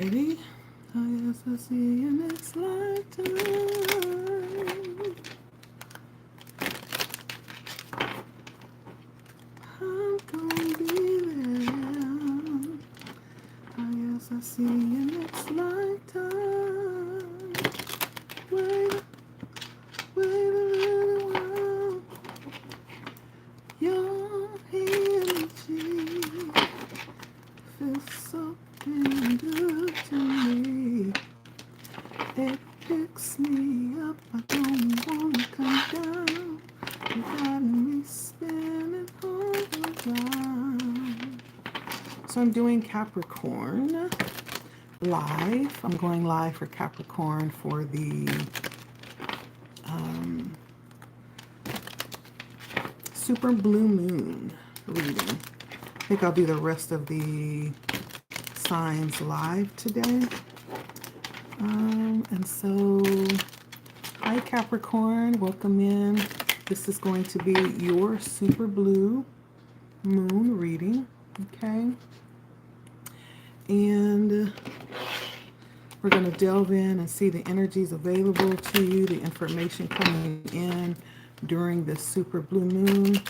Ready? I guess I'll see you next lifetime. I'm gonna be there. I guess I'll see you next lifetime. Wait, wait a little while. Your energy feels something good to me. It picks me up. I don't wanna come down. You got me spinning all around. So I'm doing Capricorn live. I'm going live for Capricorn for the super blue moon reading. I think I'll do the rest of the signs live today. And so, hi Capricorn, welcome in. This is going to be your super blue moon reading, okay? And we're going to delve in and see the energies available to you, the information coming in during the super blue moon.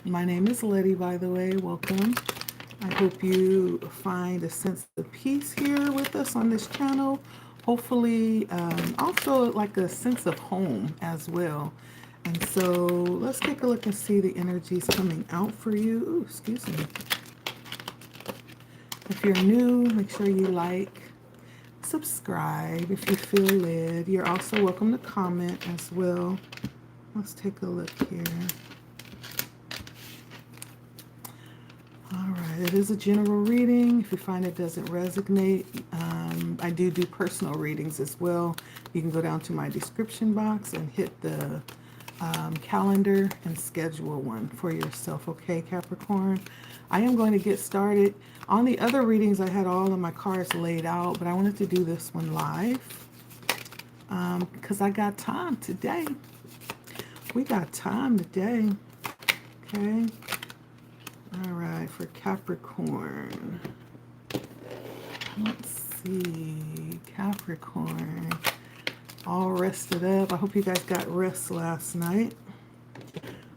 My name is Letty, by the way. Welcome. I hope you find a sense of peace here with us on this channel. Hopefully, also like a sense of home as well. And so let's take a look and see the energies coming out for you. Ooh, excuse me. If you're new, make sure you like, subscribe if you feel led. You're also welcome to comment as well. Let's take a look here. All right, it is a general reading. If you find it doesn't resonate, I do personal readings as well. You can go down to my description box and hit the calendar and schedule one for yourself, okay, Capricorn? I am going to get started. On the other readings, I had all of my cards laid out, but I wanted to do this one live because I got time today. We got time today, okay? All right, for Capricorn. Let's see, Capricorn. All rested up. I hope you guys got rest last night.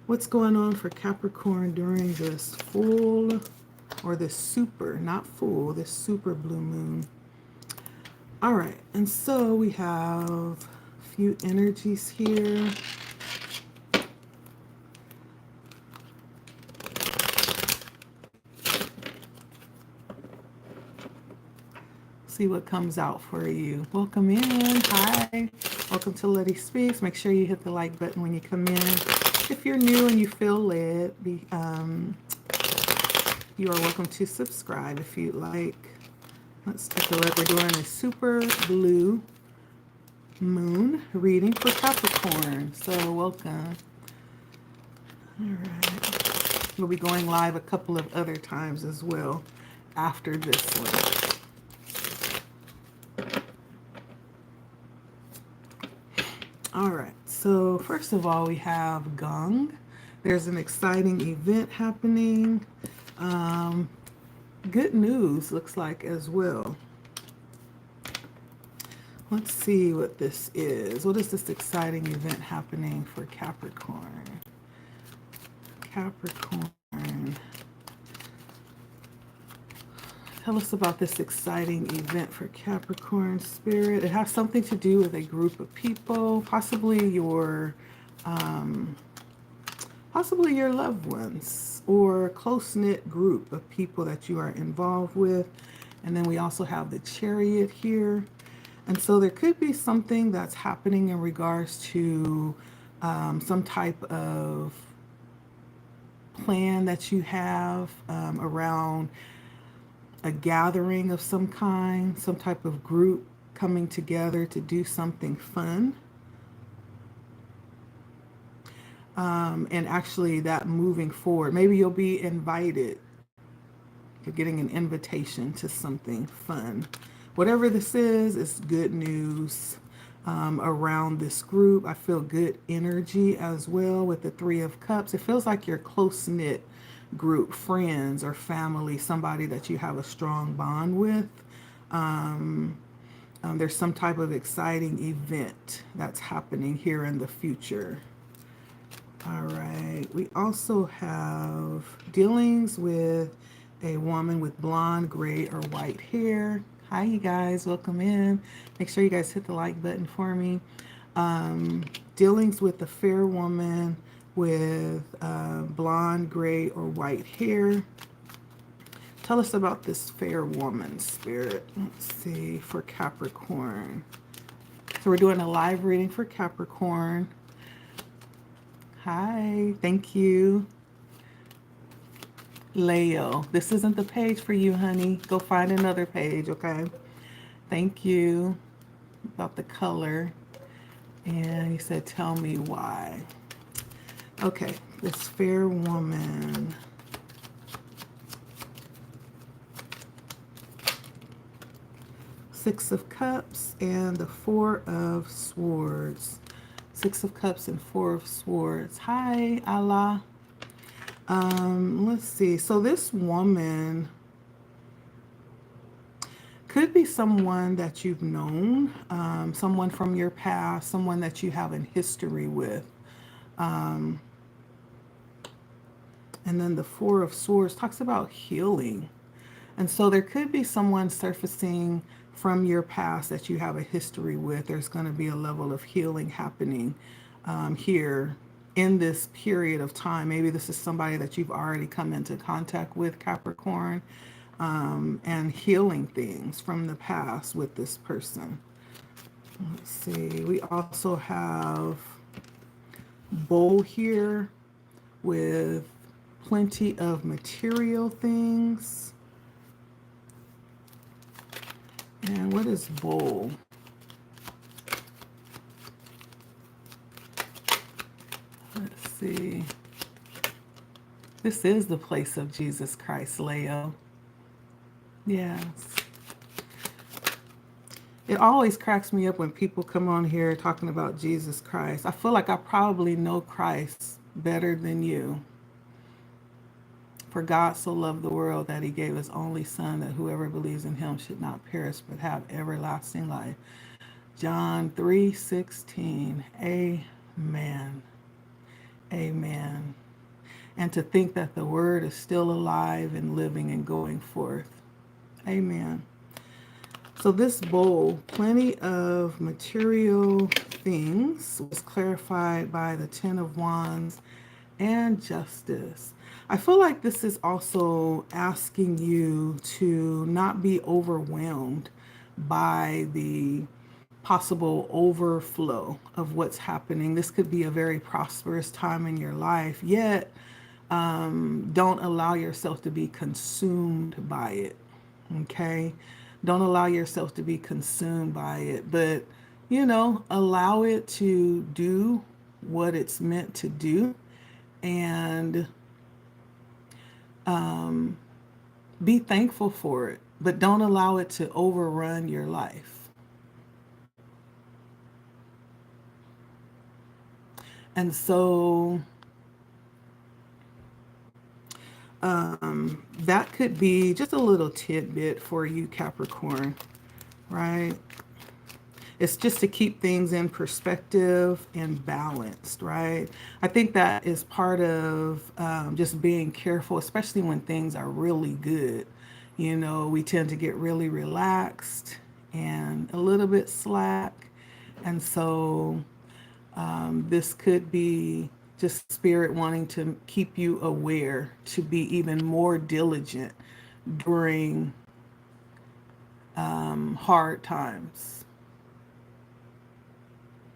What's going on for Capricorn during this full, or this super, not full, this super blue moon? All right, and so we have a few energies here. See what comes out for you. Welcome in. Hi. Welcome to LettiSpeaks. Make sure you hit the like button when you come in. If you're new and you feel led, you are welcome to subscribe if you'd like. Let's take a look. We're doing a super blue moon reading for Capricorn. So welcome. All right. We'll be going live a couple of other times as well after this one. All right, so first of all, we have Gong. There's an exciting event happening. Good news looks like as well. Let's see what this is. What is this exciting event happening for Capricorn? Capricorn. Tell us about this exciting event for Capricorn Spirit. It has something to do with a group of people, possibly your loved ones, or a close-knit group of people that you are involved with. And then we also have the Chariot here. And so there could be something that's happening in regards to some type of plan that you have around a gathering of some kind, some type of group coming together to do something fun. And actually that moving forward, maybe you'll be invited. You're getting an invitation to something fun. Whatever this is good news around this group. I feel good energy as well with the Three of Cups. It feels like you're close-knit group, friends or family, somebody that you have a strong bond with. There's some type of exciting event that's happening here in the future. All right. We also have dealings with a woman with blonde, gray, or white hair. Hi, you guys. Welcome in. Make sure you guys hit the like button for me. Dealings with a fair woman with blonde, gray, or white hair. Tell us about this fair woman, Spirit. Let's see, for Capricorn. So we're doing a live reading for Capricorn. Hi, thank you. Leo, this isn't the page for you, honey. Go find another page, okay? Thank you. About the color. And you said, tell me why. Okay, this fair woman. Six of Cups and the Four of Swords. Six of Cups and Four of Swords. Hi, Allah. Let's see. So this woman could be someone that you've known, someone from your past, someone that you have a history with. And then the Four of Swords talks about healing. And so there could be someone surfacing from your past that you have a history with. There's going to be a level of healing happening here in this period of time. Maybe this is somebody that you've already come into contact with, Capricorn, and healing things from the past with this person. Let's see. We also have bowl here with plenty of material things. And what is bowl? Let's see. This is the place of Jesus Christ, Leo. Yes. It always cracks me up when people come on here talking about Jesus Christ. I feel like I probably know Christ better than you. For God so loved the world that he gave his only son, that whoever believes in him should not perish but have everlasting life. John 3:16. Amen. Amen. And to think that the word is still alive and living and going forth. Amen. So this bowl, plenty of material things, was clarified by the Ten of Wands and Justice. I feel like this is also asking you to not be overwhelmed by the possible overflow of what's happening. This could be a very prosperous time in your life, yet don't allow yourself to be consumed by it. Okay? Don't allow yourself to be consumed by it, but, allow it to do what it's meant to do, and be thankful for it, but don't allow it to overrun your life. And so that could be just a little tidbit for you, Capricorn, right? It's just to keep things in perspective and balanced, right? I think that is part of just being careful, especially when things are really good. We tend to get really relaxed and a little bit slack. And so this could be just spirit wanting to keep you aware, to be even more diligent during hard times.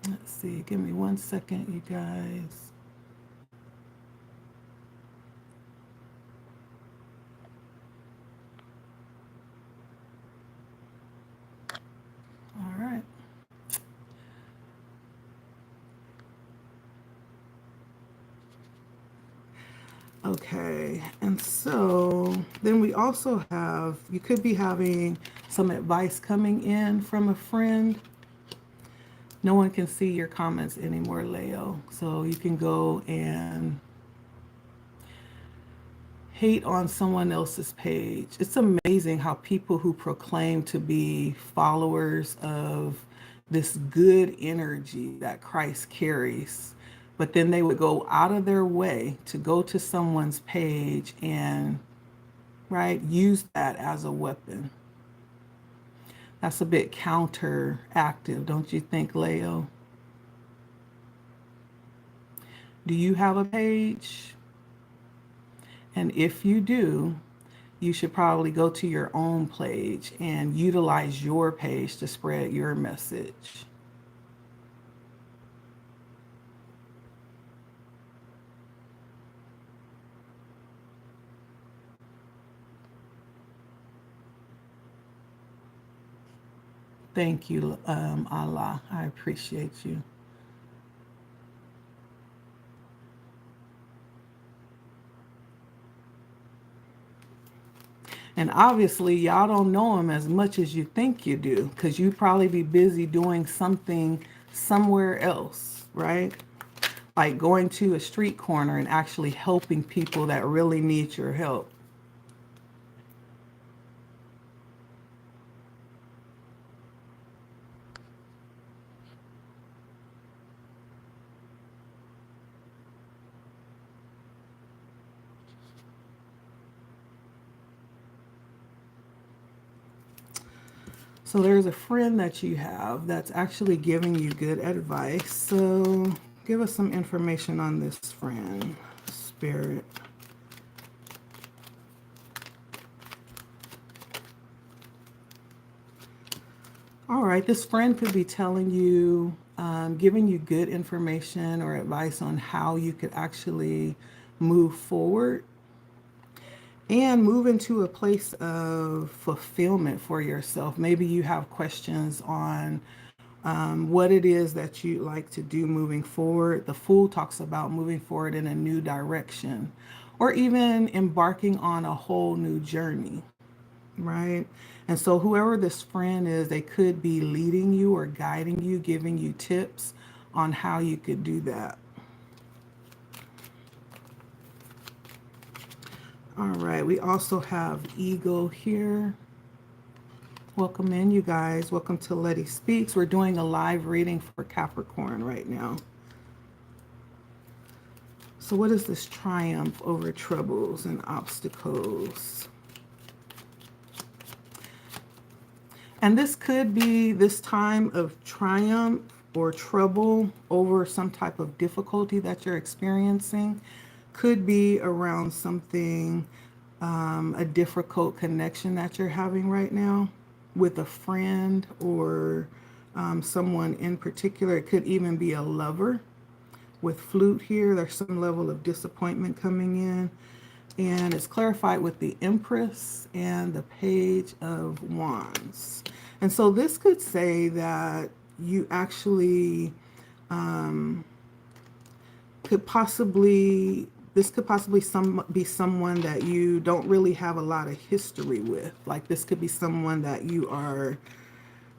Let's see, give me 1 second, you guys. All right. Okay, and so then we also have, you could be having some advice coming in from a friend. No one can see your comments anymore, Leo. So you can go and hate on someone else's page. It's amazing how people who proclaim to be followers of this good energy that Christ carries, but then they would go out of their way to go to someone's page and, right, use that as a weapon. That's a bit counteractive, don't you think, Leo? Do you have a page? And if you do, you should probably go to your own page and utilize your page to spread your message. Thank you, Allah. I appreciate you. And obviously, y'all don't know him as much as you think you do, because you'd probably be busy doing something somewhere else, right? Like going to a street corner and actually helping people that really need your help. So there's a friend that you have that's actually giving you good advice. So give us some information on this friend, Spirit. All right, this friend could be telling you, giving you good information or advice on how you could actually move forward and move into a place of fulfillment for yourself. Maybe you have questions on what it is that you like to do moving forward. The Fool talks about moving forward in a new direction or even embarking on a whole new journey, right? And so whoever this friend is, they could be leading you or guiding you, giving you tips on how you could do that. All right, we also have Eagle here. Welcome in, you guys. Welcome to LettiSpeaks. We're doing a live reading for Capricorn right now. So what is this triumph over troubles and obstacles? And this could be this time of triumph or trouble over some type of difficulty that you're experiencing. Could be around something, a difficult connection that you're having right now with a friend or someone in particular. It could even be a lover. With flute here, there's some level of disappointment coming in. And it's clarified with the Empress and the Page of Wands. And so this could say that you actually could possibly, this could possibly be someone that you don't really have a lot of history with. Like this could be someone that you are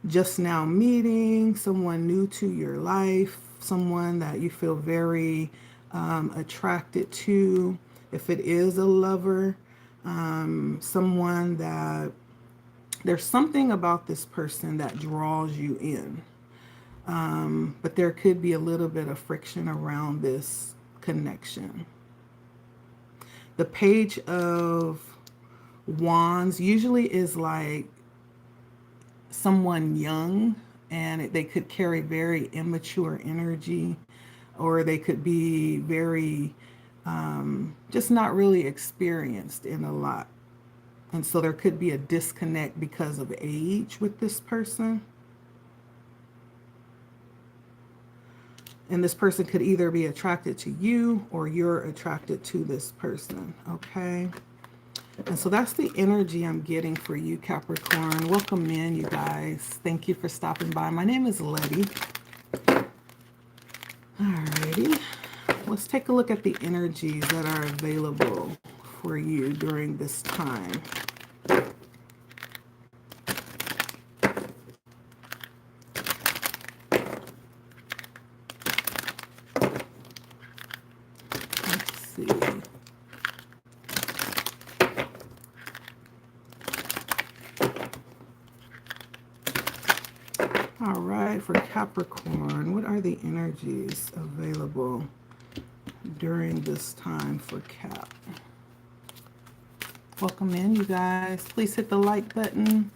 just now meeting, someone new to your life, someone that you feel very attracted to. If it is a lover, someone that there's something about this person that draws you in. But there could be a little bit of friction around this connection. The Page of Wands usually is like someone young, and they could carry very immature energy, or they could be very just not really experienced in a lot. And so there could be a disconnect because of age with this person. And this person could either be attracted to you or you're attracted to this person, okay? And so that's the energy I'm getting for you, Capricorn. Welcome in, you guys. Thank you for stopping by. My name is Letty. Alrighty. Let's take a look at the energies that are available for you during this time. Let's see. All right, for Capricorn, what are the energies available during this time for Cap? Welcome in, you guys. Please hit the like button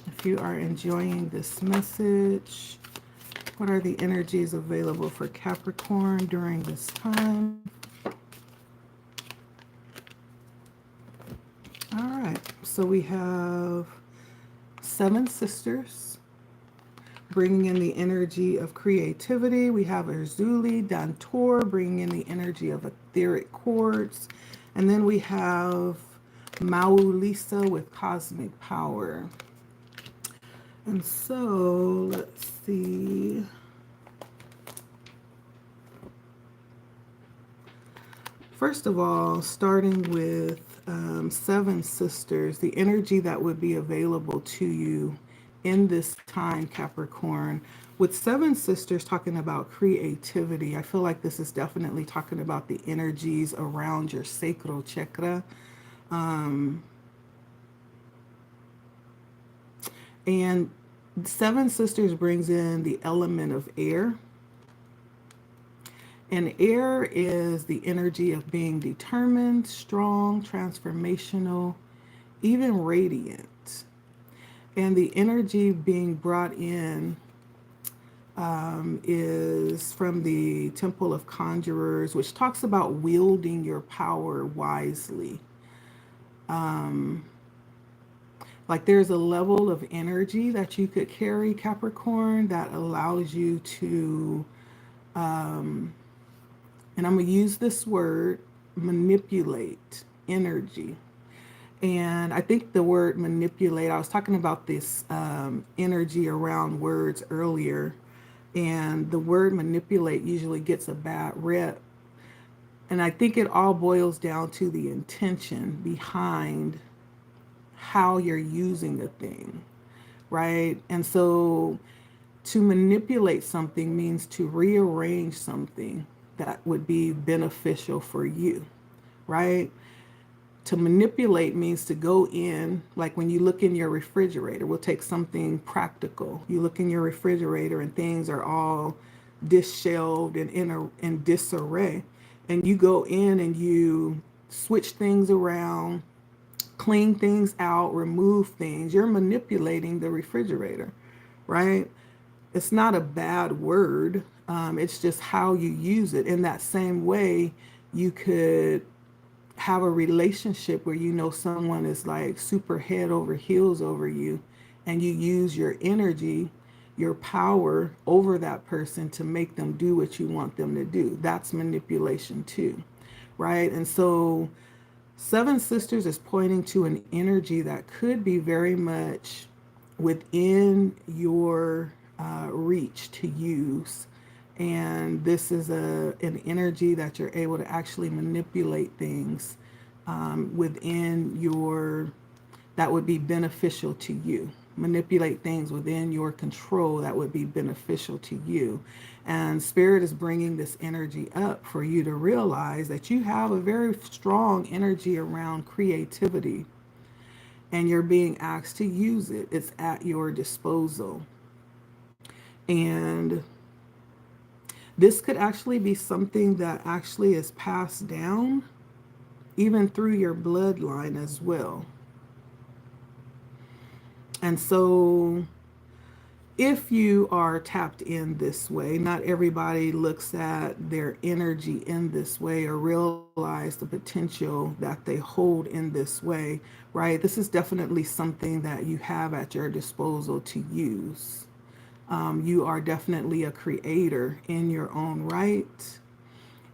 if you are enjoying this message. What are the energies available for Capricorn during this time? All right, so we have 7 sisters bringing in the energy of creativity. We have Erzuli, Dantor bringing in the energy of etheric chords. And then we have Maulisa with cosmic power. And so let's see. First of all, starting with 7 sisters, the energy that would be available to you in this time, Capricorn. With 7 sisters talking about creativity, I feel like this is definitely talking about the energies around your sacral chakra. And 7 sisters brings in the element of air. And air is the energy of being determined, strong, transformational, even radiant. And the energy being brought in is from the Temple of Conjurers, which talks about wielding your power wisely. Like there's a level of energy that you could carry, Capricorn, that allows you to, and I'm going to use this word, manipulate energy. And I think the word manipulate, I was talking about this energy around words earlier, and the word manipulate usually gets a bad rep. And I think it all boils down to the intention behind how you're using a thing, right? And so to manipulate something means to rearrange something that would be beneficial for you, right? To manipulate means to go in, like when you look in your refrigerator, we'll take something practical. You look in your refrigerator and things are all disheveled and in disarray. And you go in and you switch things around, clean things out, remove things. You're manipulating the refrigerator, right? It's not a bad word. It's just how you use it. In that same way, you could have a relationship where you know someone is like super head over heels over you, and you use your energy, your power over that person to make them do what you want them to do. That's manipulation too, right? And so 7 sisters is pointing to an energy that could be very much within your reach to use. And this is an energy that you're able to actually manipulate things within your, that would be beneficial to you. Manipulate things within your control that would be beneficial to you. And Spirit is bringing this energy up for you to realize that you have a very strong energy around creativity, and you're being asked to use it. It's at your disposal. And this could actually be something that actually is passed down even through your bloodline as well. And so if you are tapped in this way, not everybody looks at their energy in this way or realize the potential that they hold in this way, right? This is definitely something that you have at your disposal to use. You are definitely a creator in your own right.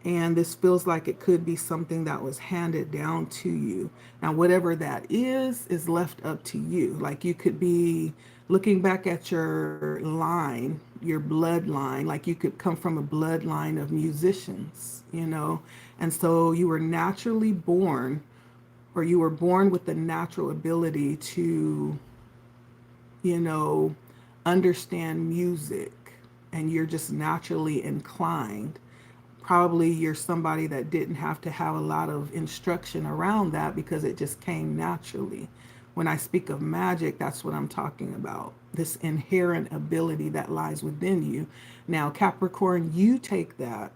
And this feels like it could be something that was handed down to you. Now, whatever that is left up to you. Like you could be looking back at your line, your bloodline, like you could come from a bloodline of musicians, you know, and so you were naturally born, or you were born with the natural ability to, you know, understand music, and you're just naturally inclined. Probably you're somebody that didn't have to have a lot of instruction around that because it just came naturally, When I speak of magic, that's what I'm talking about. This inherent ability that lies within you. Now, Capricorn, you take that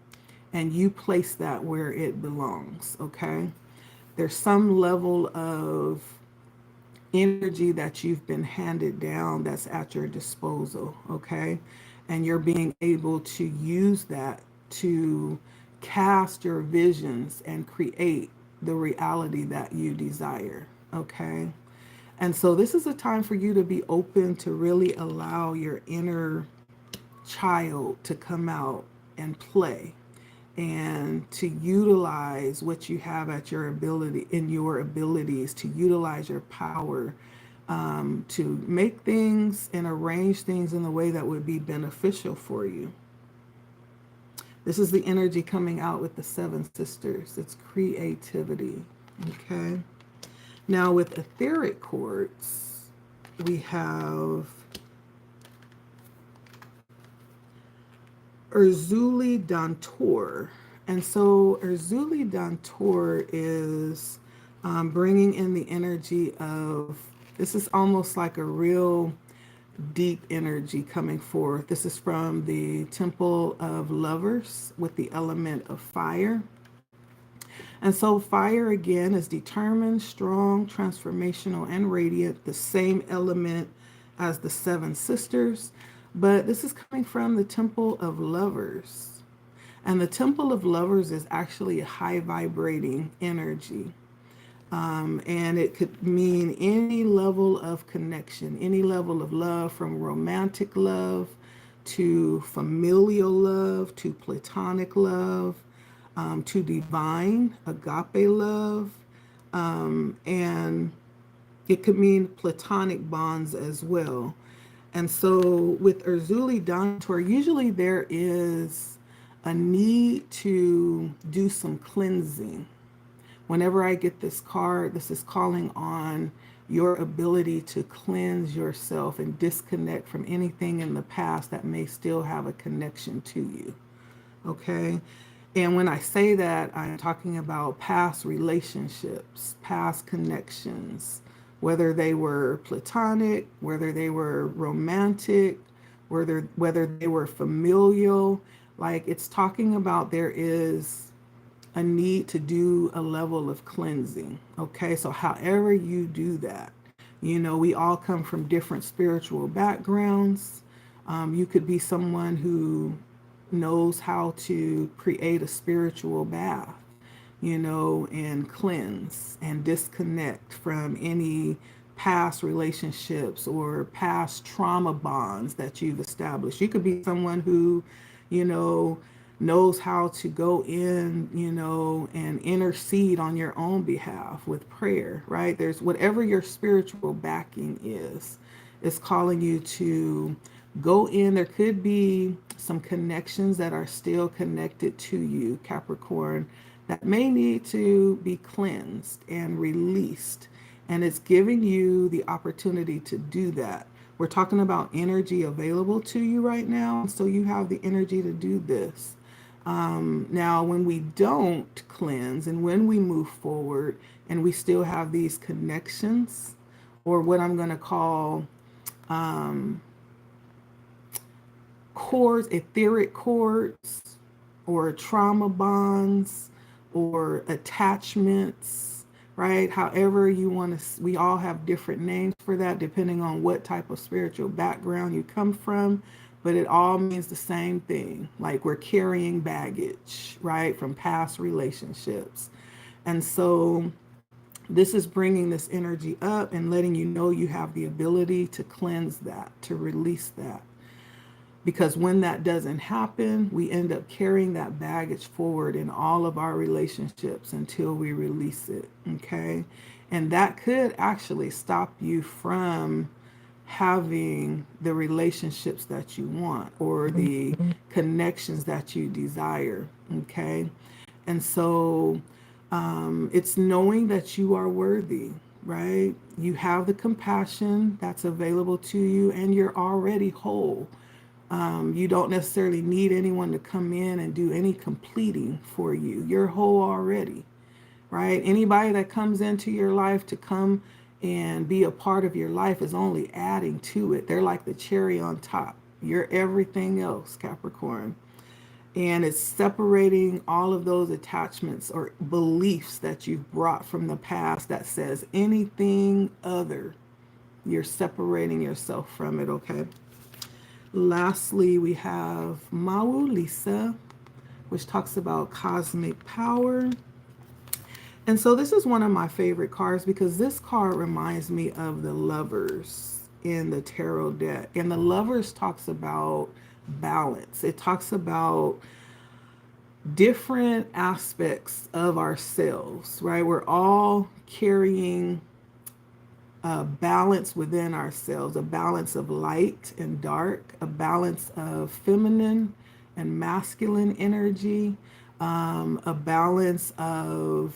and you place that where it belongs, okay? There's some level of energy that you've been handed down that's at your disposal, okay? And you're being able to use that to cast your visions and create the reality that you desire, okay? And so this is a time for you to be open to really allow your inner child to come out and play and to utilize what you have at your ability in your abilities to utilize your power to make things and arrange things in a way that would be beneficial for you. This is the energy coming out with the Seven Sisters. It's creativity. Okay. Now with etheric quartz, we have Urzuli Dantor. And so Urzuli Dantor is bringing in the energy of, this is almost like a real deep energy coming forth. This is from the Temple of Lovers with the element of fire. And so fire again is determined, strong, transformational, and radiant, the same element as the Seven Sisters. But this is coming from the Temple of Lovers. And the Temple of Lovers is actually a high vibrating energy. And it could mean any level of connection, any level of love, from romantic love to familial love to platonic love to divine agape love. And it could mean platonic bonds as well. And so with Urzuli Dantor, usually there is a need to do some cleansing. Whenever I get this card, this is calling on your ability to cleanse yourself and disconnect from anything in the past that may still have a connection to you. Okay? And when I say that, I'm talking about past relationships, past connections, whether they were platonic, whether they were romantic, whether they were familial. Like, it's talking about there is a need to do a level of cleansing. Okay, so however you do that, you know, we all come from different spiritual backgrounds. You could be someone who knows how to create a spiritual bath, you know, and cleanse and disconnect from any past relationships or past trauma bonds that you've established. You could be someone who, you know, knows how to go in, you know, and intercede on your own behalf with prayer, right? There's whatever your spiritual backing is calling you to go in. There could be some connections that are still connected to you, Capricorn, that may need to be cleansed and released. And it's giving you the opportunity to do that. We're talking about energy available to you right now. So you have the energy to do this. Now, when we don't cleanse and when we move forward and we still have these connections, or what I'm going to call cords, etheric cords, or trauma bonds, or attachments, right? However you want to, we all have different names for that depending on what type of spiritual background you come from. But it all means the same thing. Like, we're carrying baggage, right, from past relationships. And so this is bringing this energy up and letting you know you have the ability to cleanse that, to release that. Because when that doesn't happen, we end up carrying that baggage forward in all of our relationships until we release it, okay? And that could actually stop you from having the relationships that you want or the connections that you desire, okay? And so it's knowing that you are worthy, right? You have the compassion that's available to you and you're already whole. You don't necessarily need anyone to come in and do any completing for you. You're whole already, right? Anybody that comes into your life to come and be a part of your life is only adding to it. They're like the cherry on top. You're everything else, Capricorn. And it's separating all of those attachments or beliefs that you've brought from the past that says anything other. You're separating yourself from it, okay? Lastly, we have Mau Lisa, which talks about cosmic power. And so this is one of my favorite cards because this card reminds me of the Lovers in the tarot deck. And the Lovers talks about balance. It talks about different aspects of ourselves, right? We're all carrying a balance within ourselves, a balance of light and dark, a balance of feminine and masculine energy, a balance of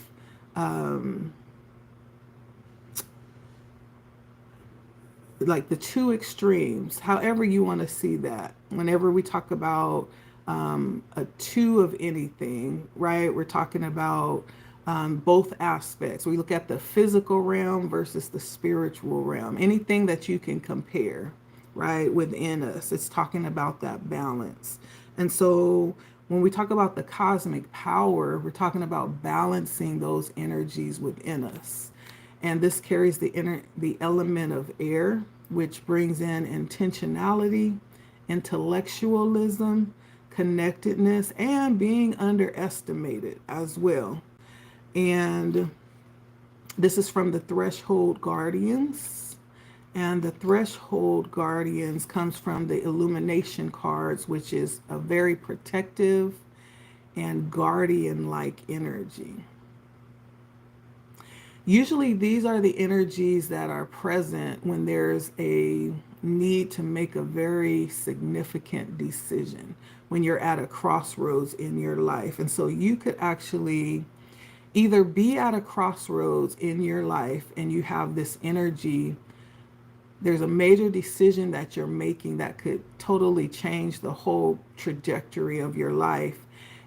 like the two extremes, however you want to see that. Whenever we talk about a two of anything, right, we're talking about both aspects. We look at the physical realm versus the spiritual realm. Anything that you can compare, right, within us. It's talking about that balance. And so when we talk about the cosmic power, we're talking about balancing those energies within us. And this carries the element of air, which brings in intentionality, intellectualism, connectedness, and being underestimated as well. And this is from the Threshold Guardians. And the Threshold Guardians comes from the Illumination cards, which is a very protective and guardian-like energy. Usually these are the energies that are present when there's a need to make a very significant decision, when you're at a crossroads in your life. And so you could actually either be at a crossroads in your life and you have this energy, there's a major decision that you're making that could totally change the whole trajectory of your life.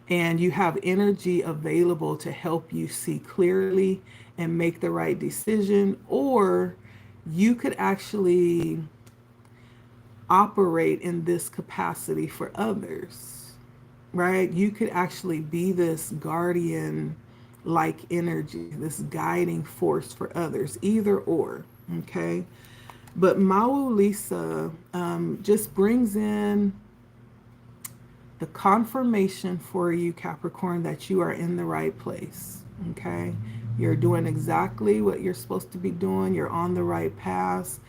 And you have energy available to help you see clearly and make the right decision. Or you could actually operate in this capacity for others, right? You could actually be this guardian like energy, this guiding force for others, either or, okay? But Mau Lisa just brings in the confirmation for you, Capricorn, that you are in the right place, okay? You're doing exactly what you're supposed to be doing. You're on the right path.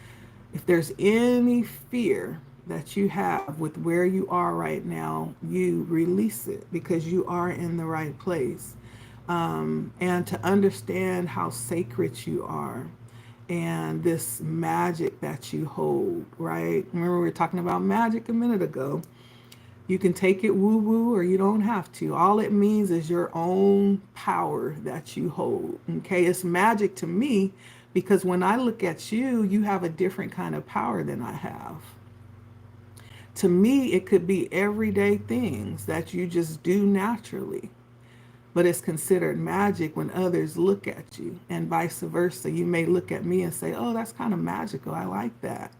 If there's any fear that you have with where you are right now, you release it because you are in the right place. And to understand how sacred you are and this magic that you hold, right? Remember we were talking about magic a minute ago. You can take it woo-woo or you don't have to. All it means is your own power that you hold, okay? It's magic to me because when I look at you, you have a different kind of power than I have. To me, it could be everyday things that you just do naturally, but it's considered magic when others look at you, and vice versa. You may look at me and say, oh, that's kind of magical. I like that,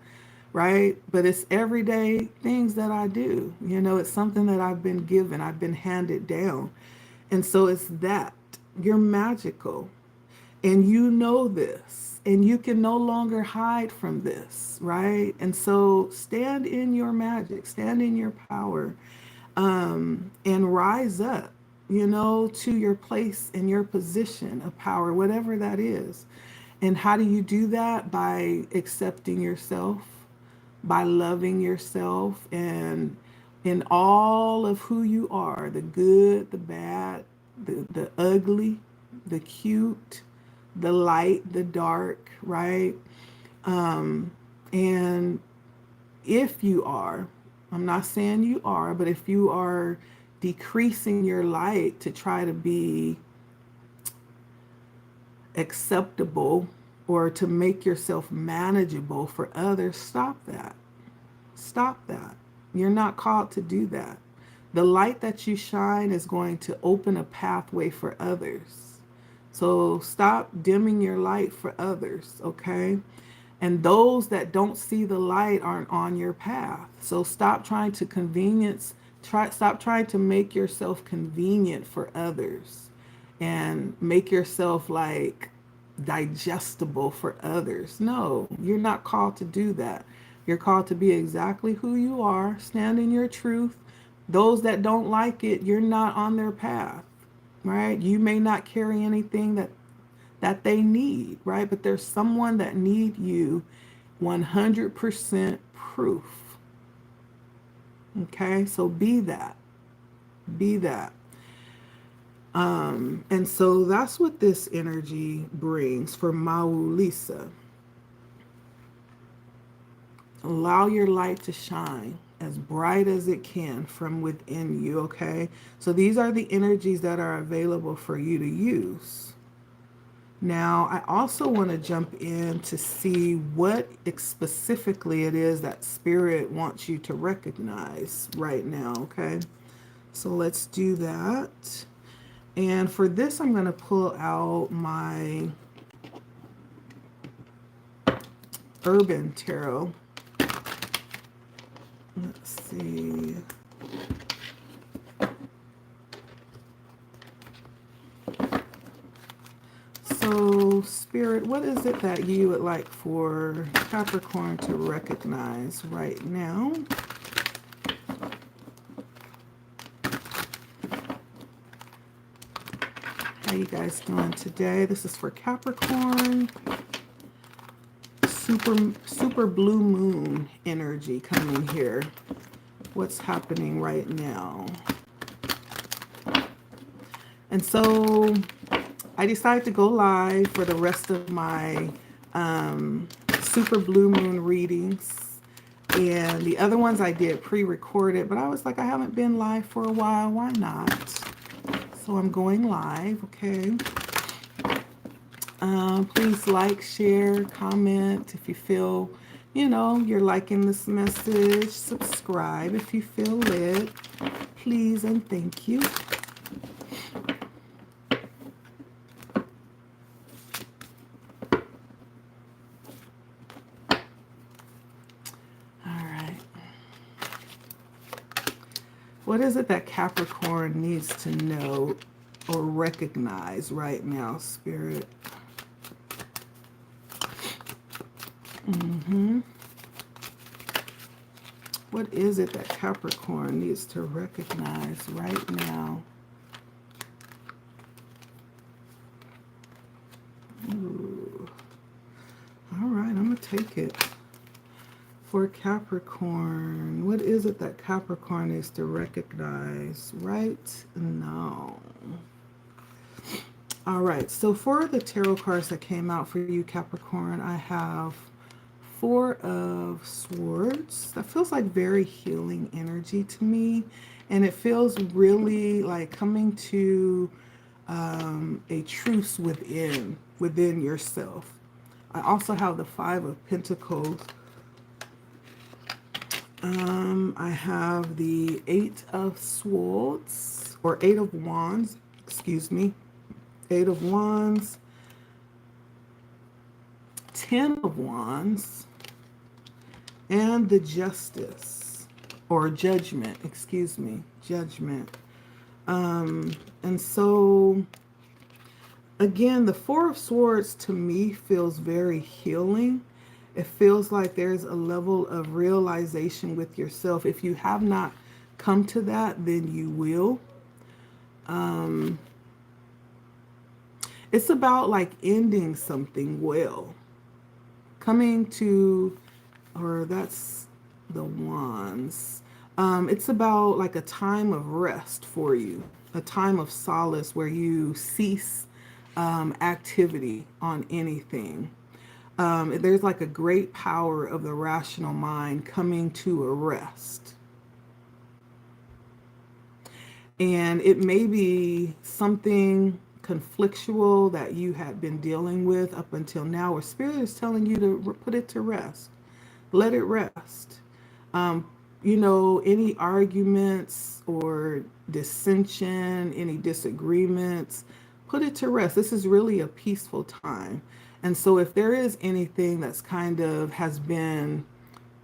right? But it's everyday things that I do. You know, it's something that I've been given, I've been handed down. And so it's that. You're magical. And you know this. And you can no longer hide from this, right? And so stand in your magic, stand in your power, and rise up, you know, to your place and your position of power, whatever that is. And how do you do that? By accepting yourself, by loving yourself, and in all of who you are, the good, the bad, the ugly, the cute, the light, the dark, right? And if you are, I'm not saying you are, but if you are decreasing your light to try to be acceptable or to make yourself manageable for others, stop that. Stop that. You're not called to do that. The light that you shine is going to open a pathway for others So stop dimming your light for others, okay? And those that don't see the light aren't on your path. So stop trying to stop trying to make yourself convenient for others and make yourself like digestible for others. No, you're not called to do that. You're called to be exactly who you are, stand in your truth. Those that don't like it, you're not on their path, right? You may not carry anything that they need, right? But there's someone that need you 100% proof. Okay? So be that. Be that. And so that's what this energy brings for Maulisa. Allow your light to shine as bright as it can from within you, okay? So these are the energies that are available for you to use. Now, I also want to jump in to see what specifically it is that Spirit wants you to recognize right now, okay? So let's do that. And for this, I'm going to pull out my Urban Tarot. Let's see. So, Spirit, what is it that you would like for Capricorn to recognize right now? How you guys doing today? This is for Capricorn. Super blue moon energy coming here. What's happening right now? And so I decided to go live for the rest of my super blue moon readings. And the other ones I did pre-recorded, but I was like, I haven't been live for a while. Why not? So I'm going live, okay? Please like, share, comment if you feel, you're liking this message. Subscribe if you feel lit. Please and thank you. All right. What is it that Capricorn needs to know or recognize right now, Spirit? What is it that Capricorn needs to recognize right now? Ooh. All right, I'm going to take it. For Capricorn, what is it that Capricorn needs to recognize right now? All right, so for the tarot cards that came out for you, Capricorn, I have Four of Swords. That feels like very healing energy to me. And it feels really like coming to a truce within yourself. I also have the Five of Pentacles. I have the Eight of Swords, or Eight of Wands, excuse me. Eight of Wands, 10 of Wands, and the Justice, or Judgment, excuse me, Judgment. And so, again, the Four of Swords to me feels very healing. It feels like there's a level of realization with yourself. If you have not come to that, then you will. It's about like ending something well. Coming to, or that's the Wands. It's about like a time of rest for you, a time of solace where you cease activity on anything. There's like a great power of the rational mind coming to a rest. And it may be something conflictual that you had been dealing with up until now, where Spirit is telling you to put it to rest. Let it rest. Any arguments or dissension, any disagreements, put it to rest. This is really a peaceful time. And so if there is anything that's kind of has been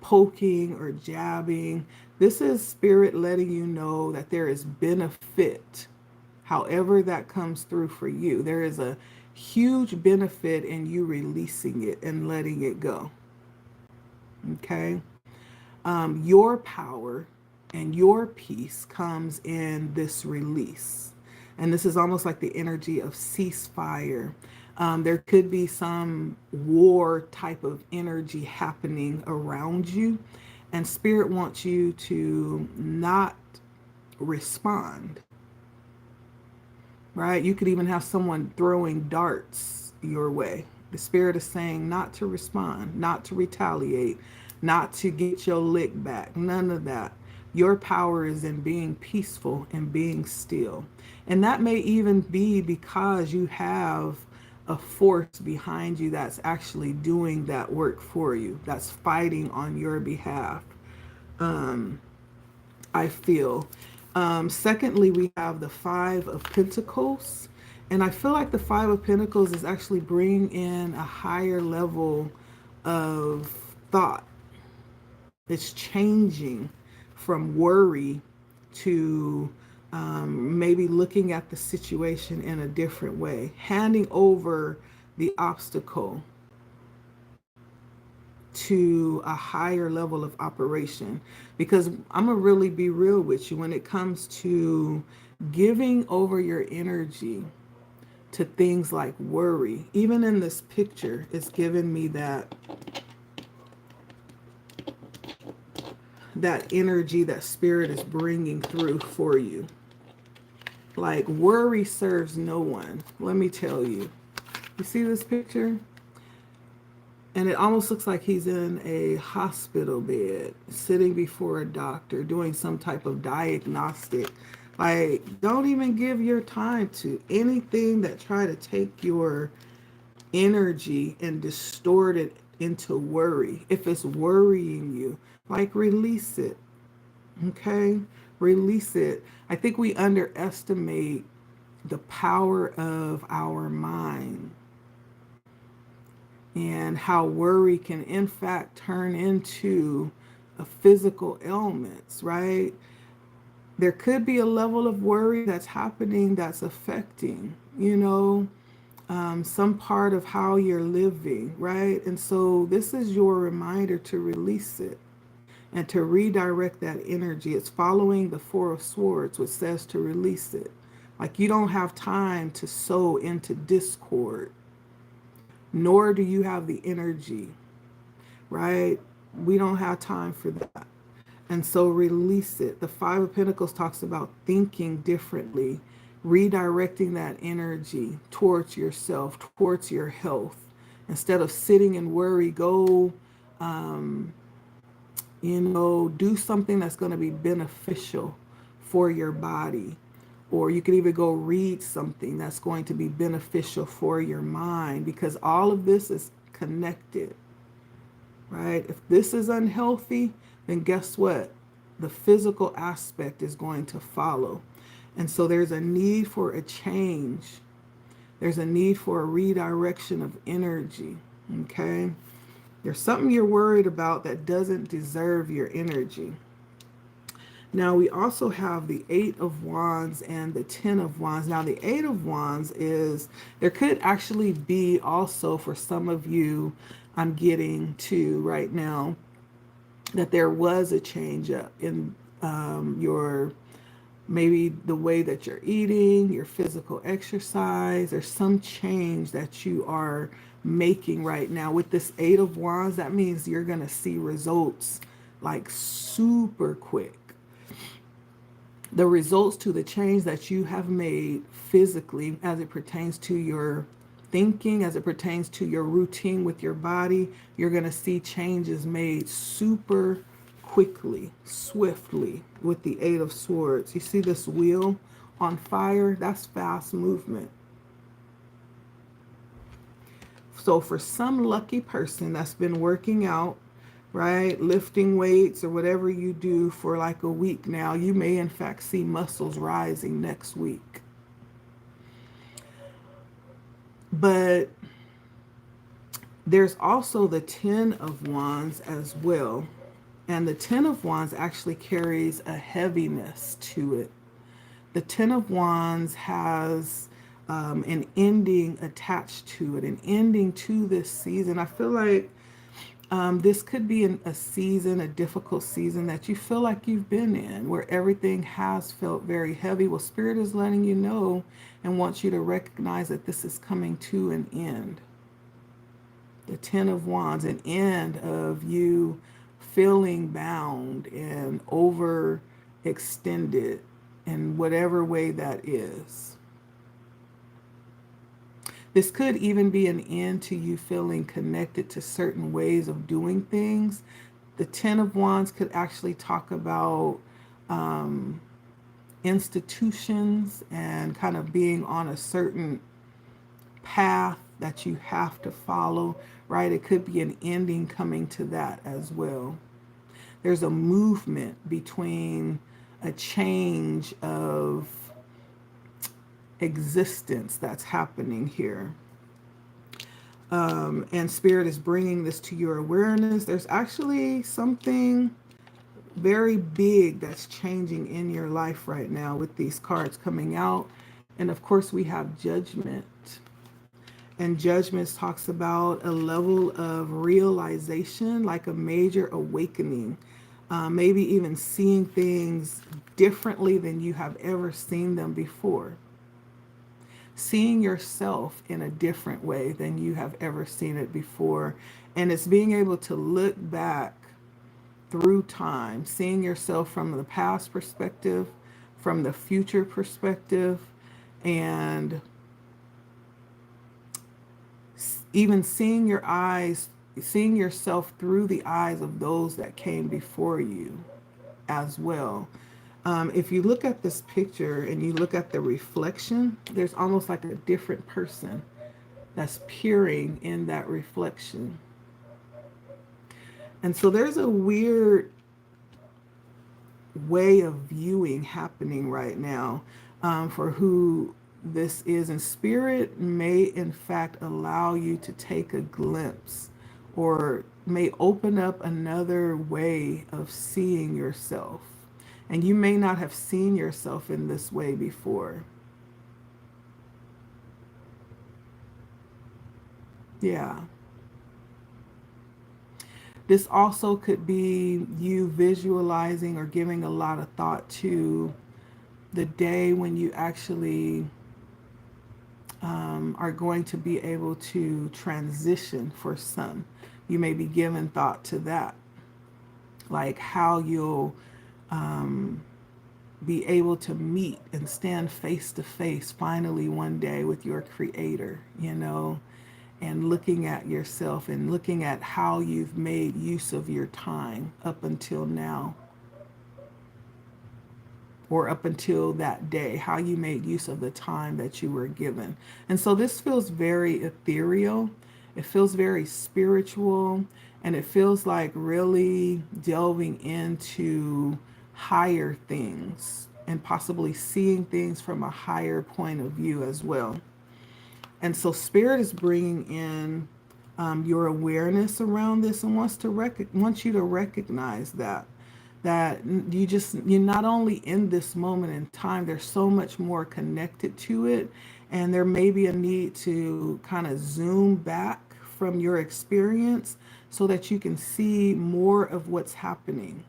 poking or jabbing, this is spirit letting you know that there is benefit, however that comes through for you. There is a huge benefit in you releasing it and letting it go. Okay? Your power and your peace comes in this release. And this is almost like the energy of ceasefire. There could be some war type of energy happening around you, and Spirit wants you to not respond, right? You could even have someone throwing darts your way. The Spirit is saying not to respond, not to retaliate, not to get your lick back, none of that. Your power is in being peaceful and being still. And that may even be because you have a force behind you that's actually doing that work for you, that's fighting on your behalf. I feel. Secondly, we have the Five of Pentacles. And I feel like the Five of Pentacles is actually bringing in a higher level of thought. It's changing from worry to maybe looking at the situation in a different way, handing over the obstacle to a higher level of operation. Because I'm going to really be real with you when it comes to giving over your energy to things like worry. Even in this picture, it's giving me that energy that Spirit is bringing through for you. Like, worry serves no one. Let me tell you. You see this picture? And it almost looks like he's in a hospital bed, sitting before a doctor, doing some type of diagnostic. Like, don't even give your time to anything that try to take your energy and distort it into worry. If it's worrying you, like, release it. Okay? Release it. I think we underestimate the power of our mind and how worry can in fact turn into a physical ailments, right? There could be a level of worry that's happening that's affecting, some part of how you're living, right? And so this is your reminder to release it and to redirect that energy. It's following the Four of Swords, which says to release it. Like, you don't have time to sow into discord, nor do you have the energy, right? We don't have time for that. And so release it. The Five of Pentacles talks about thinking differently, redirecting that energy towards yourself, towards your health. Instead of sitting in worry, go, do something that's going to be beneficial for your body. Or you could even go read something that's going to be beneficial for your mind, because all of this is connected, right? If this is unhealthy, then guess what? The physical aspect is going to follow. And so there's a need for a change. There's a need for a redirection of energy, okay? There's something you're worried about that doesn't deserve your energy. Now, we also have the Eight of Wands and the Ten of Wands. Now, the Eight of Wands is, there could actually be also for some of you, I'm getting to right now, that there was a change up in your, maybe the way that you're eating, your physical exercise. There's some change that you are making right now. With this Eight of Wands, that means you're going to see results like super quick. The results to the change that you have made physically as it pertains to your thinking, as it pertains to your routine with your body, you're going to see changes made super quickly, swiftly with the Eight of Swords. You see this wheel on fire? That's fast movement. So for some lucky person that's been working out, right, lifting weights or whatever you do for like a week now, you may in fact see muscles rising next week. But there's also the Ten of Wands as well. And the Ten of Wands actually carries a heaviness to it. The Ten of Wands has an ending attached to it, an ending to this season. I feel like this could be a season, a difficult season that you feel like you've been in, where everything has felt very heavy. Well, Spirit is letting you know and wants you to recognize that this is coming to an end. The Ten of Wands, an end of you feeling bound and overextended in whatever way that is. This could even be an end to you feeling connected to certain ways of doing things. The Ten of Wands could actually talk about institutions and kind of being on a certain path that you have to follow, right? It could be an ending coming to that as well. There's a movement between a change of existence that's happening here. And Spirit is bringing this to your awareness. There's actually something very big that's changing in your life right now with these cards coming out. And of course, we have Judgment. And Judgment talks about a level of realization, like a major awakening. Maybe even seeing things differently than you have ever seen them before. Seeing yourself in a different way than you have ever seen it before. And it's being able to look back through time, seeing yourself from the past perspective, from the future perspective, and even seeing seeing yourself through the eyes of those that came before you as well. If you look at this picture and you look at the reflection, there's almost like a different person that's peering in that reflection. And so there's a weird way of viewing happening right now for who this is. And Spirit may in fact allow you to take a glimpse, or may open up another way of seeing yourself. And you may not have seen yourself in this way before. Yeah. This also could be you visualizing or giving a lot of thought to the day when you actually are going to be able to transition for some. You may be giving thought to that, like how you'll be able to meet and stand face to face finally one day with your Creator, and looking at yourself and looking at how you've made use of your time up until now, or up until that day, how you made use of the time that you were given. And so this feels very ethereal. It feels very spiritual, and it feels like really delving into higher things and possibly seeing things from a higher point of view as well. And so Spirit is bringing in your awareness around this and wants you to recognize that you're not only in this moment in time, there's so much more connected to it, and there may be a need to kind of zoom back from your experience so that you can see more of what's happening,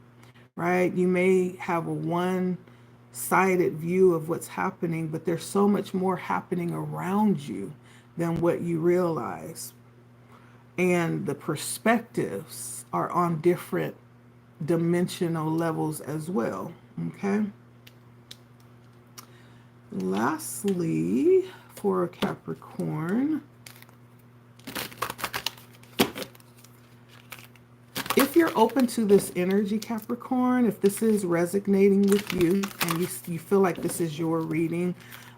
right? You may have a one-sided view of what's happening, but there's so much more happening around you than what you realize. And the perspectives are on different dimensional levels as well. Okay. Lastly, for Capricorn, if you're open to this energy, Capricorn, if this is resonating with you and you feel like this is your reading,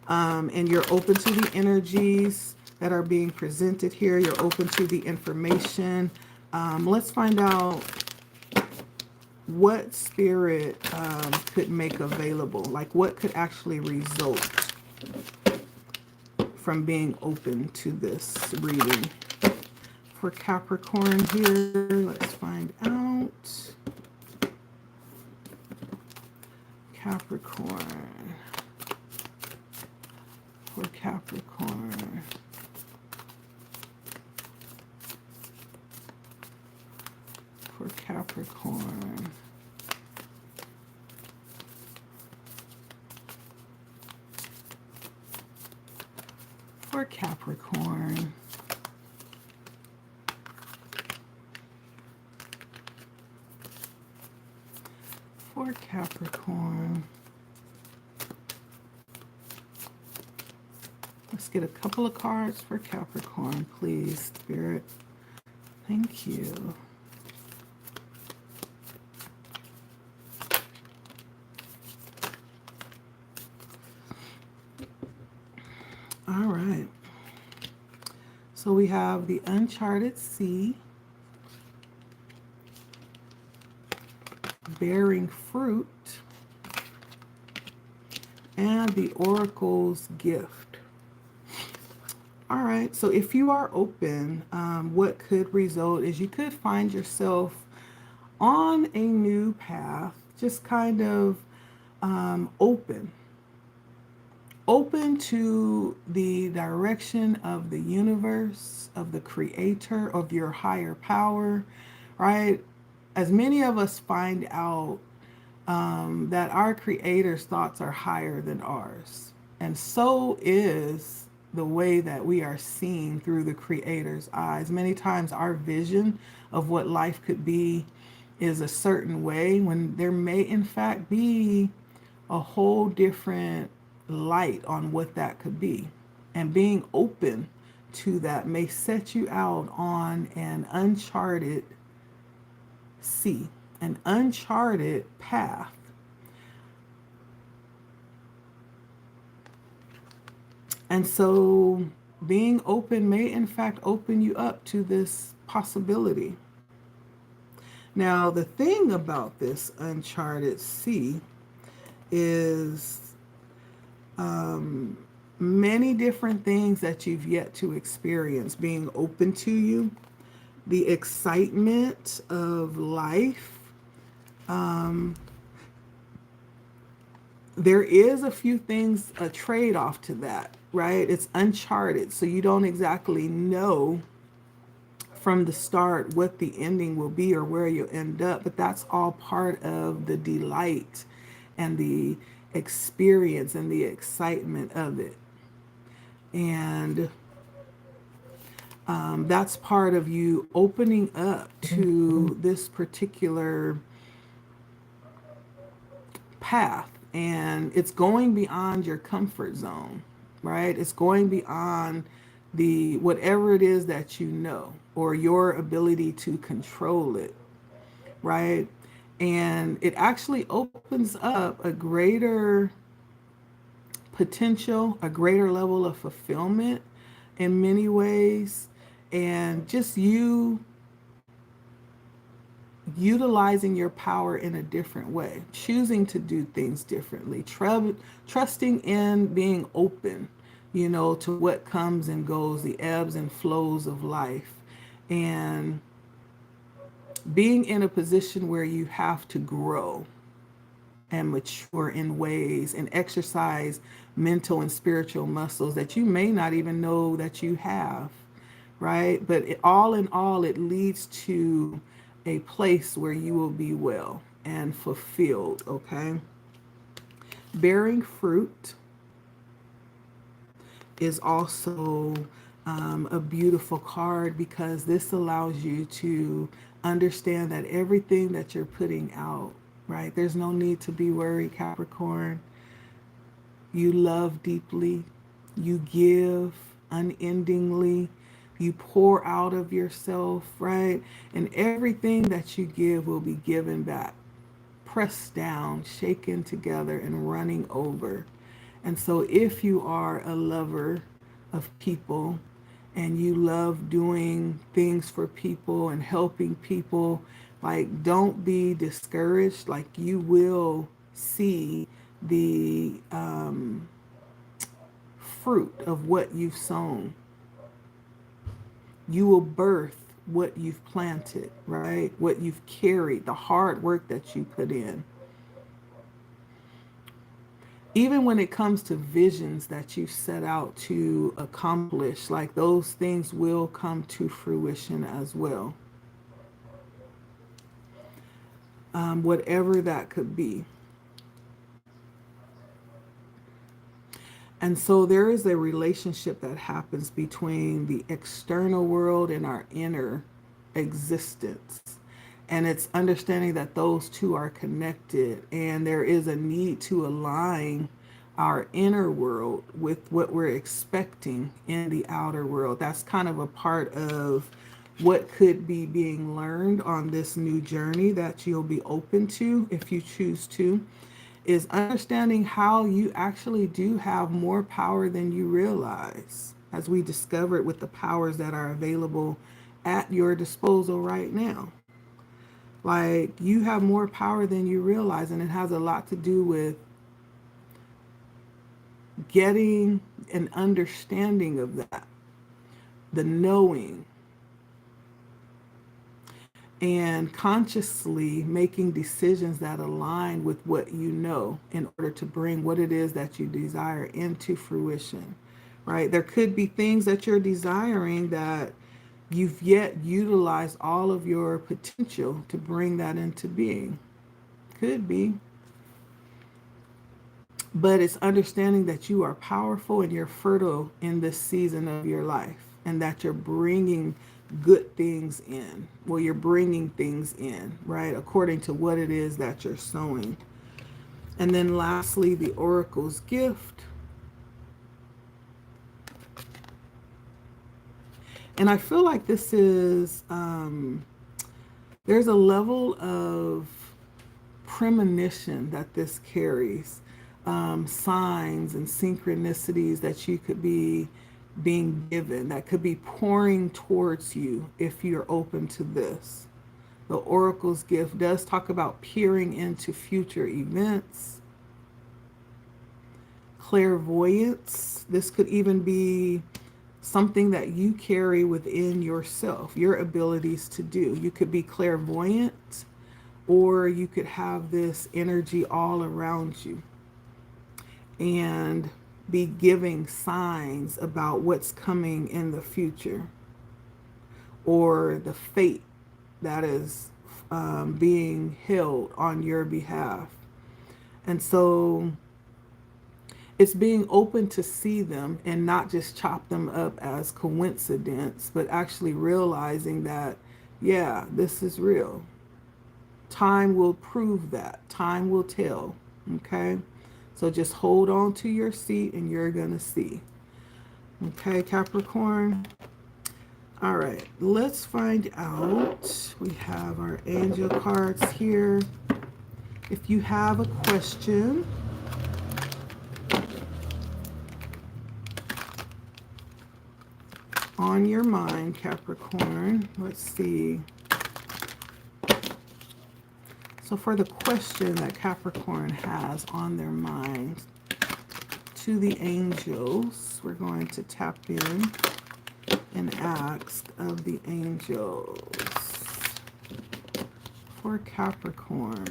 and you're open to the energies that are being presented here, you're open to the information, let's find out what Spirit could make available, like what could actually result from being open to this reading. For Capricorn here, let's find out. Capricorn. For Capricorn. For Capricorn. For Capricorn. For Capricorn. Let's get a couple of cards for Capricorn, please, Spirit. Thank you. All right. So we have the uncharted sea, bearing fruit, and the oracle's gift. All right, so if you are open, what could result is you could find yourself on a new path, just kind of open to the direction of the universe, of the creator, of your higher power, right? As many of us find out that our creator's thoughts are higher than ours. And so is the way that we are seen through the creator's eyes. Many times our vision of what life could be is a certain way when there may in fact be a whole different light on what that could be. And being open to that may set you out on an uncharted sea, an uncharted path. And so being open may in fact open you up to this possibility. Now, the thing about this uncharted sea is many different things that you've yet to experience being open to you. The excitement of life. There is a few things, a trade-off to that, right? It's uncharted, so you don't exactly know from the start what the ending will be or where you'll end up, but that's all part of the delight and the experience and the excitement of it. And that's part of you opening up to this particular path. And it's going beyond your comfort zone, right? It's going beyond the whatever it is that you know or your ability to control it, right? And it actually opens up a greater potential, a greater level of fulfillment in many ways. And just you utilizing your power in a different way, choosing to do things differently, trusting in being open, to what comes and goes, the ebbs and flows of life, and being in a position where you have to grow and mature in ways and exercise mental and spiritual muscles that you may not even know that you have, right? But all in all, it leads to a place where you will be well and fulfilled, okay? Bearing fruit is also a beautiful card because this allows you to understand that everything that you're putting out, right? There's no need to be worried, Capricorn. You love deeply. You give unendingly. You pour out of yourself, right? And everything that you give will be given back, pressed down, shaken together, and running over. And so if you are a lover of people and you love doing things for people and helping people, like, don't be discouraged. Like, you will see the fruit of what you've sown. You will birth what you've planted, right? What you've carried, the hard work that you put in. Even when it comes to visions that you set out to accomplish, like those things will come to fruition as well. Whatever that could be. And so there is a relationship that happens between the external world and our inner existence. And it's understanding that those two are connected, and there is a need to align our inner world with what we're expecting in the outer world. That's kind of a part of what could be being learned on this new journey that you'll be open to if you choose to, is understanding how you actually do have more power than you realize, as we discovered with the powers that are available at your disposal right now. Like, you have more power than you realize, and it has a lot to do with getting an understanding of that, the knowing, and consciously making decisions that align with what you know in order to bring what it is that you desire into fruition, right? There could be things that you're desiring that you've yet utilized all of your potential to bring that into being. Could be. But it's understanding that you are powerful and you're fertile in this season of your life, and that you're bringing good things in. Well, you're bringing things in, right? According to what it is that you're sowing. And then lastly, the oracle's gift. And I feel like this is, there's a level of premonition that this carries. Signs and synchronicities that you could be being given, that could be pouring towards you if you're open to this. The oracle's gift does talk about peering into future events. Clairvoyance. This could even be something that you carry within yourself, your abilities to do. You could be clairvoyant, or you could have this energy all around you and be giving signs about what's coming in the future, or the fate that is being held on your behalf. And so it's being open to see them and not just chop them up as coincidence, but actually realizing that, yeah, this is real. Time will prove that. Time will tell. Okay? So just hold on to your seat and you're going to see. Okay, Capricorn? All right, let's find out. We have our angel cards here. If you have a question, on your mind, Capricorn, let's see. So for the question that Capricorn has on their mind to the angels, we're going to tap in and ask of the angels for Capricorn.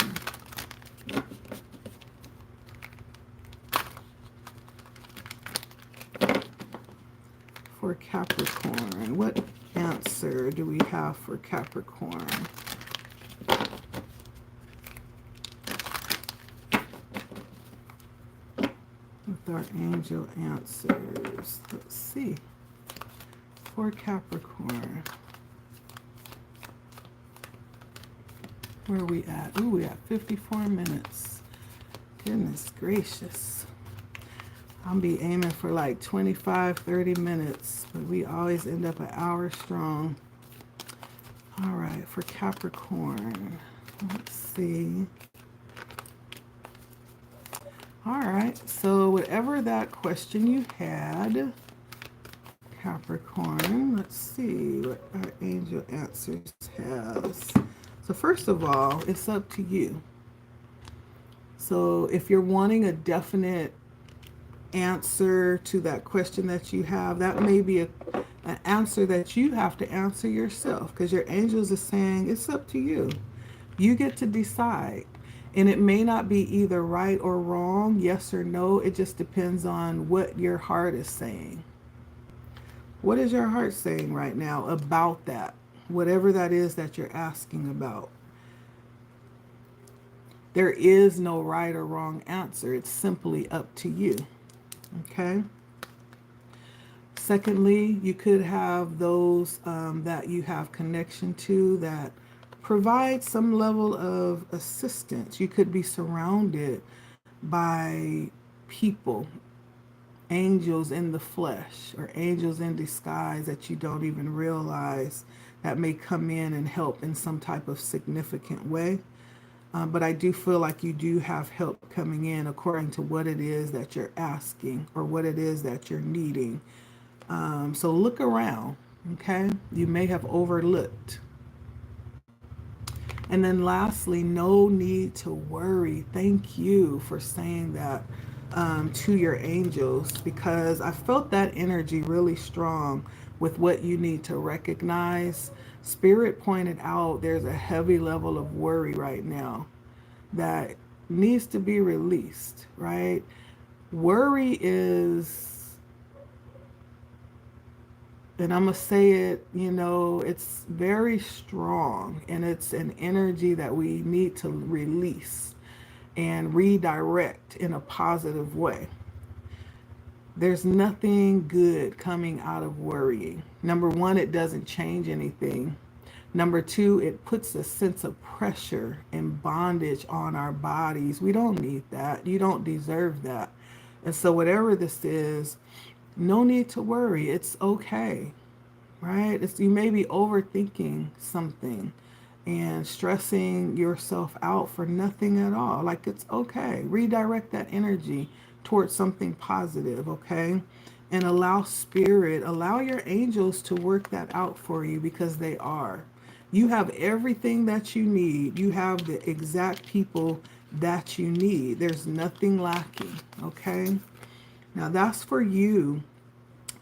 For Capricorn, what answer do we have for Capricorn? With our angel answers, let's see. For Capricorn, where are we at? Ooh, we at 54 minutes. Goodness gracious. I'll be aiming for like 25, 30 minutes, but we always end up an hour strong. All right, for Capricorn, let's see. All right, so whatever that question you had, Capricorn, let's see what our angel answers has. So first of all, it's up to you. So if you're wanting a definite answer to that question that you have. That may be an answer that you have to answer yourself, because your angels are saying it's up to you. You get to decide. And it may not be either right or wrong, yes or no. It just depends on what your heart is saying. What is your heart saying right now about that? Whatever that is that you're asking about. There is no right or wrong answer. It's simply up to you. Okay? Secondly, you could have those that you have connection to that provide some level of assistance. You could be surrounded by people, angels in the flesh or angels in disguise that you don't even realize, that may come in and help in some type of significant way. But I do feel like you do have help coming in according to what it is that you're asking or what it is that you're needing. So look around, okay? You may have overlooked. And then lastly, no need to worry. Thank you for saying that to your angels, because I felt that energy really strong with what you need to recognize. Spirit pointed out there's a heavy level of worry right now that needs to be released, right? Worry is, and I'm going to say it, it's very strong, and it's an energy that we need to release and redirect in a positive way. There's nothing good coming out of worrying. Number one, it doesn't change anything. Number two, it puts a sense of pressure and bondage on our bodies. We don't need that. You don't deserve that. And so whatever this is, no need to worry. It's okay, right? You may be overthinking something and stressing yourself out for nothing at all. Like, it's okay. Redirect that energy towards something positive, okay? And allow your angels to work that out for you, because they are. You have everything that you need. You have the exact people that you need. There's nothing lacking, okay? Now that's for you,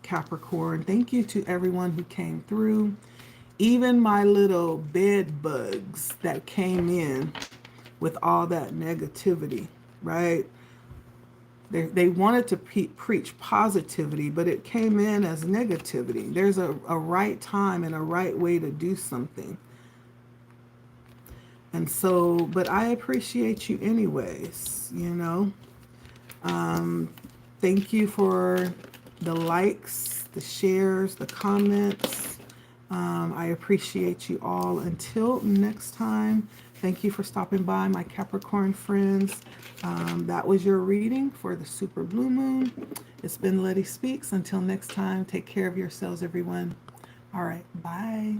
Capricorn. Thank you to everyone who came through. Even my little bed bugs that came in with all that negativity, right? They wanted to preach positivity, but it came in as negativity. There's a right time and a right way to do something. And so, but I appreciate you anyways, Thank you for the likes, the shares, the comments. I appreciate you all. Until next time, thank you for stopping by, my Capricorn friends. That was your reading for the Super Blue Moon. It's been LettiSpeaks. Until next time, take care of yourselves, everyone. All right, bye.